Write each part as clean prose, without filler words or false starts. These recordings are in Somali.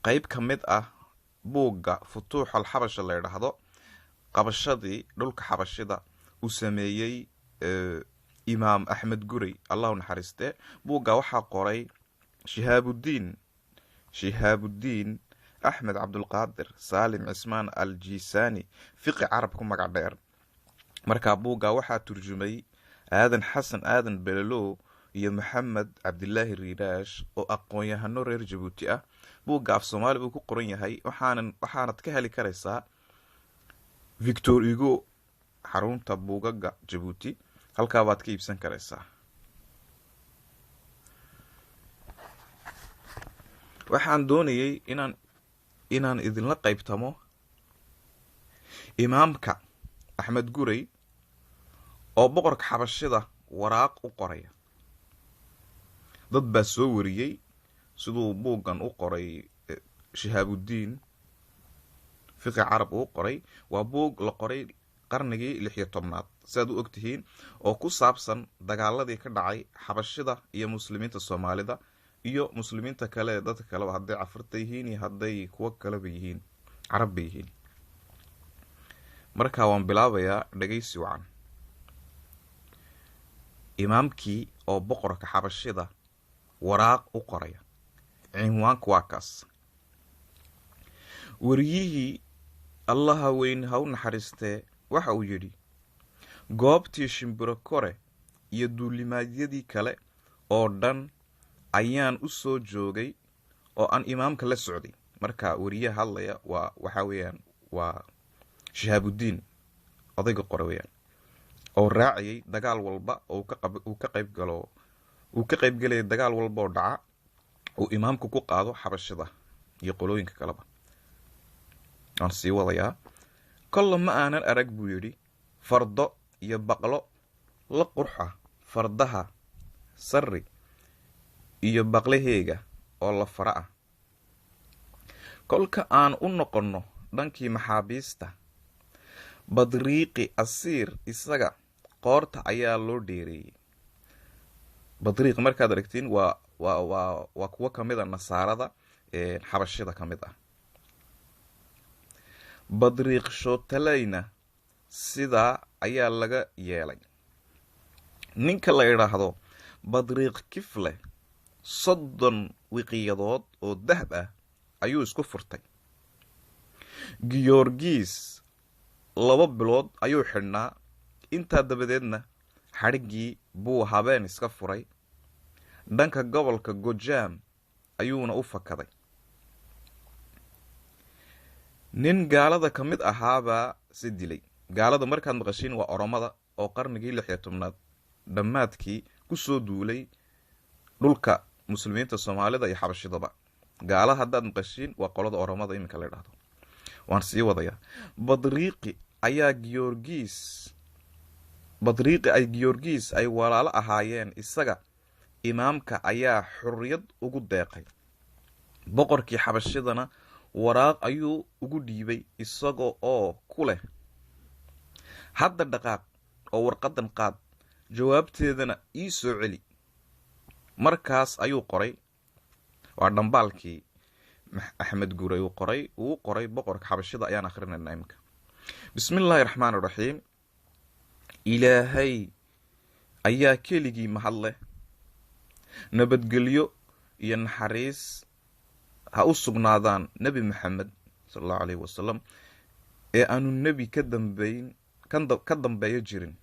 qayb ka mid ah buugga futuux al-xabasha la yidhaahdo qabashadii dhulka xabashida uu sameeyey imaam axmed gurey allah u naxariiste buugga waxaa qoray shihaabudiin axmed cabdulqaadir saalim cismaan al-jiisaani fiqi carab ku magac dheer markaa buugga waxaa turjumay aadan xasan aadan belelo iyo maxamed cabdilaahi riiraash oo aqoon-yahano reer jabuuti ah buugga af soomaali buu ku qoran yahay waxaanad ka heli karaysaa victor hugo xarunta buugaga jabuuti halkaa baad ka iibsan karaysaa. waxaan doonayay inaan idinla qaybtamo imaamka axmed gurey oo boqorka xabashida waraaq u qoraya. dad baa soo wariyey siduu buuggan u qoray shihaabudiin fiqi carab uu qoray. waa buug la qoray qarnigii 16aad sidaad u ogtihiin oo ku saabsan dagaaladii ka dhacay xabashida iyo muslimiinta soomaalida iyo muslimiinta kale dadka kaleba hadday cafurta yihiin iyo hadday kuwo kaleba yihiin carabba yihiin. markaa waan bilaabayaa dhagaysi wacan. imaamkii oo boqorka xabashida waraaq u qoraya. cinwaanku waa kaas. wariyihii allaha weyn ha u naxariistee waxa uu yidhi goobtii shimbiro kore iyo duulimaadyadii kale oo dhan ayaan u soo joogay oo aan imaamka la socday. marka wariyaha hadlaya waxa weeyaan waa shihaabudiin odayga qore weeyaan oo raaciyay dagaal walba oo uu ka qaybgalaya dagaal walba oo dhaca uu imaamku ku qaado xabashida iyo qolooyinka kaleba. waan sii wadayaa. kolla ma aanan arag buu yidhi fardo iyo baqlo la qurxa fardaha sarri iyo baqlaheega oo la fara ah. kolka aan u noqonno dhankii maxaabiista badriiqi asiir isaga qoorta ayaa loo dheereeyey. badriiq markaad aragtiin waa kuwo ka mid a nasaarada xabashida ka mid ah. badriiq shootalayna sidaa ayaa laga yeelay. ninka la idhaahdo badriiq kifle 30 wiqiyadood oo dahab ah ayuu isku furtay. giyorgis 2 bilood ayuu xidhnaa. intaa dabadeedna xadhiggii buu habeen iska furay. dhanka gobolka gojaam ayuuna u fakaday. nin gaalada ka mid ahaabaa si dilay. gaalada markaad maqashiin waa oromada oo qarnigii 16aad dhammaadkii kusoo duulay dhulka muslimiinta soomaalida iyo xabashidaba. gaala haddaad maqashiin waa qolada oromada iminka la idhaahdo. waan sii wadayaa. badriiqi ay giyorgis ay walaalo ahaayeen isaga imaamka ayaa xurriyad ugu deeqay. boqorkii xabashidana waraaq ayuu ugu dhiibay isagoo oo ku leh hadda dhaqaaq oo warqadan qaad jawaabteedana ii soo celi. markaas ayuu qoray. waa dhambaalkii axmed gurey uu qoray boqorka xabashida ayaan akhrinaynaa iminka. bismillaahi raxmaani raxiim. ilaahay ayaa keligii mahad leh. nabadgelyo iyo naxariis ha u sugnaadaan nebi maxamed sala allahu calayhi wasalam ee aanu nebi ka dambeeyo jirin.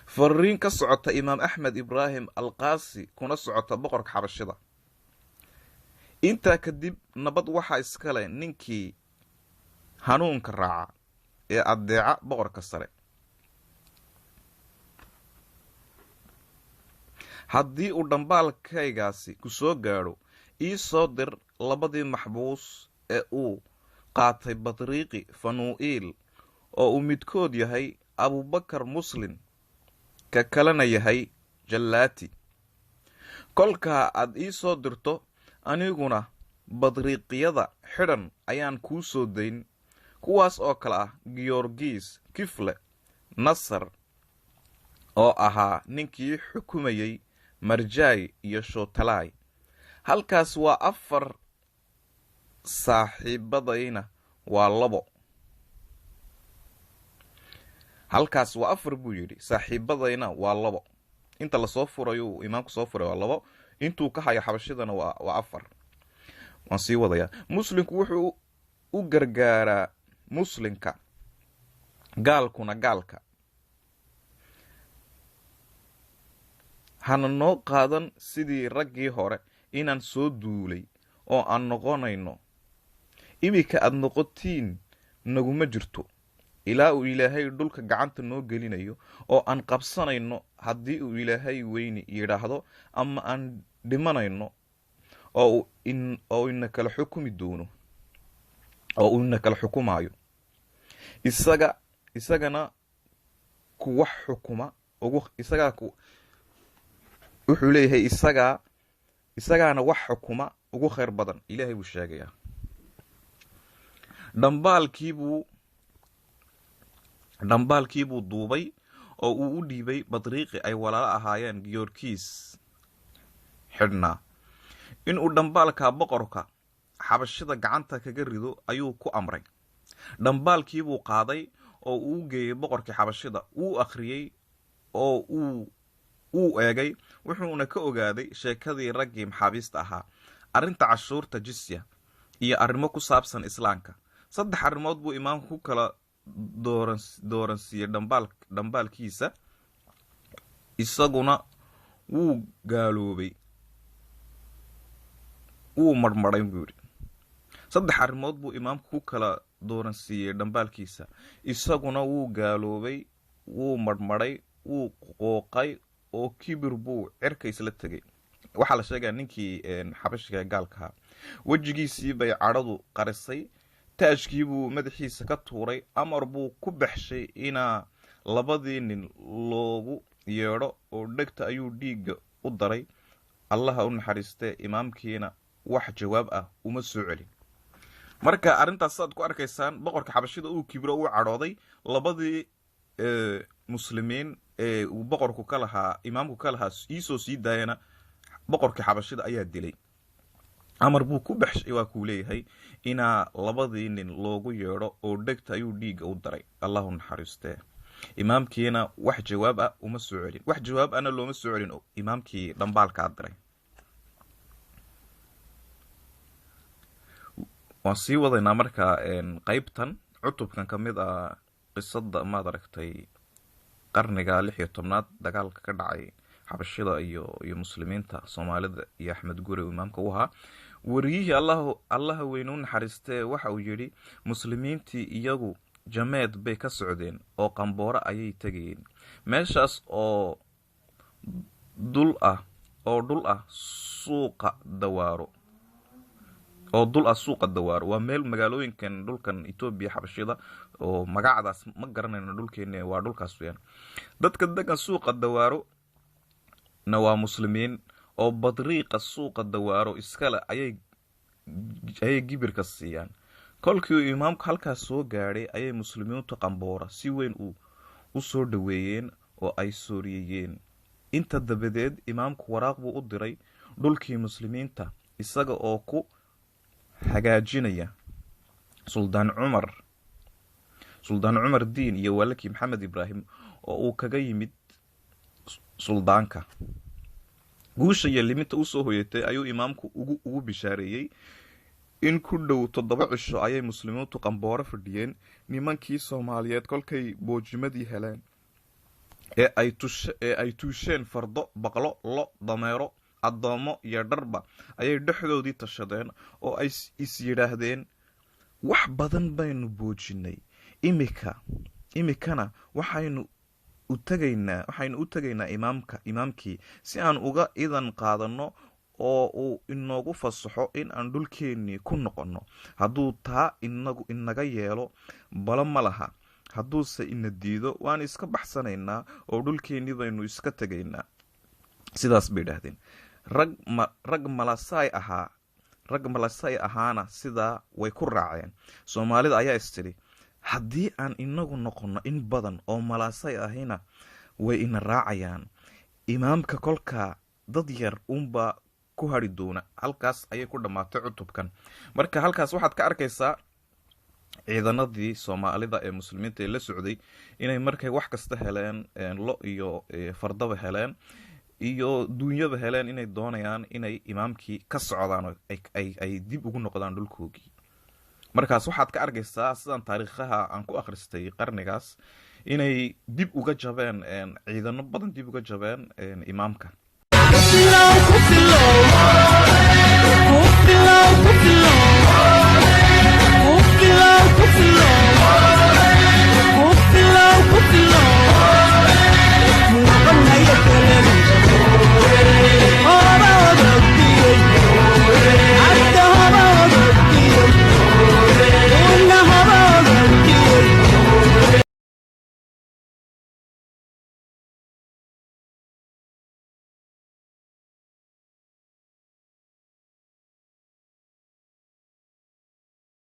fariin ka socota imaam axmed ibraahim alqaasi kuna socota boqorka xabashida. intaa kadib nabad waxaa iskale ninkii hanuunka raaca ee addeeca boqorka sare. haddii uu dhambaalkaygaasi ku soo gaadho ii soo dir 2 maxbuus ee uu qaatay badriiqi fanuu'iil oo uu midkood yahay abubakar muslim ka kalena yahay jallaati. kolkaa aad ii soo dirto aniguna badriiqyada xidhan ayaan kuu soo dayn, kuwaas oo kale ah georgis, kifle, nasar oo ahaa ninkii xukumayey marjaay iyo shootalaay. halkaas waa 4, saaxiibadayna waa 2. halkaas waa 4 buu yidhi, saaxiibadayna waa 2. inta lasoo furayo imaamku soo furay waa 2, intuu ka hayo xabashidana waa 4. waan sii wadayaa. muslimku wuxuu u gargaaraa muslimka, gaalkuna gaalka. hana noo qaadan sidii raggii hore inaan soo duulay oo aan noqonayno. iminka aad noqotiin naguma jirto ilaa uu ilaahay dhulka gacanta noo gelinayo oo aan qabsanayno haddii uu ilaahay weyni yidhaahdo, ama aan dhimanayno oo ina kala xukumi doono, oo uu ina kala xukumaayo. isagana ku wax xukuma wuxuu leeyahay isagaana wax xukuma ugu khayr badan. ilaahay buu sheegayaa. dhambaalkiibuu duubay oo uu u dhiibay badriiqi ay walaalo ahaayeen georgis xidhnaa. inuu dhambaalka boqorka xabashida gacanta kaga rido ayuu ku amray. dhambaalkiibuu qaaday oo uu geeyey boqorkii xabashida, wuu akhriyey oo uu eegay, wuxuuna ka ogaaday sheekadii raggii maxaabiista ahaa, arrinta cashuurta jisya, iyo arrimo ku saabsan islaamka. 3 arrimood buu imaamku ku kala dooransiiyey dhambaalkiisa. isaguna wuu gaaloobay, wuu marmaray buu yidhi. 3 arrimood buu imaamku ku kala dooransiiyey dhambaalkiisa. isaguna wuu gaaloobay, wuu marmaray, wuu qooqay, oo kibir buu cirka isla tegay. waxaa la sheegaa ninkii xabashiga ee gaalka ahaa, wejigiisii bay cadhadu qarisay, taajkii buu madaxiisa ka tuuray, amar buu ku baxshay inaa 2 nin loogu yeedho, oo dhegta ayuu dhiigga u daray. allaha u naxariistee imaamkiina wax jawaab ah uma soo celin. marka arrintaas saad ku arkaysaan, boqorka xabashida uu kibiro, uu cadhooday. 2 muslimiin ee uu boqorku ka lahaa, imaamku ka lahaa, iisoo sii daayana boqorkii xabashida ayaa dilay. amar buu ku baxshay, waa kuu leeyahay, inaa 2 nin loogu yeedho, oo dhegta ayuu dhiigga u daray. allahu naxariistee imaamkiina wax jawaab ah uma soo celin. wax jawaab ahna looma soo celin imaamkii dhambaalkaa diray. waan sii wadaynaa markaa qaybtan cutubkan ka mid ah qisada maad aragtay qarniga 16aad dagaalka ka dhacay xabashida iyo muslimiinta soomaalida iyo axmed gure imaamka u ahaa. wariyihii allaha weyne u naxariistee waxa uu yidhi, muslimiintii iyagu jameed bay ka socdeen oo qambooro ayay tegayeen. meeshaas oo dhul ah suuqa dawaaro, waa meel magaalooyinkan dhulkan Ethiopia xabashida oo magacdaas ma garanayno dhulkeena, waa dhulkaas weeyaan. dadka degan suuqa dawaaro na waa muslimiin, oo badriiqa suuqa dawaaro iskale ayay gibirka siiyaan. kolkii imaamku halkaas soo gaadhay ayay muslimiintu qamboora si weyn u soo dhaweeyeen oo ay sooriyeen. inta dabadeed imaamku waraaq buu u diray dhulkii muslimiinta, isaga oo ku hagaajinaya suldaan cumar diin iyo walaalkii maxamed ibraahim oo uu kaga yimid suldaanka. guusha iyo liminta u soo hoyatay ayuu imaamku ugu bishaareeyey in ku dhow 7 cisho ayay muslimiintu qambooro fadhiyeen. nimankii Soomaaliyeed kolkay boojimadii heleen ee ay tuusheen fardo, baqlo, lo, dameero, adoomo iyo dharba, ayay dhexdoodii tashadeen oo ay is yidhaahdeen, wax badan baynu boojinay, imikana waxaynu u tagaynaa imaamkii si aan uga idan qaadano oo uu inoogu fasaxo in aan dhulkeennii ku noqonno. hadduu taa inaga yeelo balo ma laha. hadduuse ina diido waan iska baxsanaynaa oo dhulkeennii baynu iska tegaynaa. sidaas bay idhaahdeen. rag malasay ahaana sidaa way ku raaceen. soomaalida ayaa istidhi haddii aan inagu noqonno in badan oo malaasay ahina way ina raacayaan. imaamka kolkaa dad yar uunbaa ku hari doona. halkaas ayay ku dhammaatay cutubkan. marka halkaas waxaad ka arkaysaa ciidanadii soomaalida ee muslimiinta ee la socday inay markay wax kasta heleen, lo iyo fardaba heleen iyo duunyaba heleen, inay doonayaan inay imaamkii ka socdaan oo ay dib ugu noqdaan dhulkoogii. markaas waxaad ka arkaysaa sidaan taariikhaha aan ku akhristay qarnigaas inay dib uga jabeen, ciidano badan dib uga jabeen imaamka.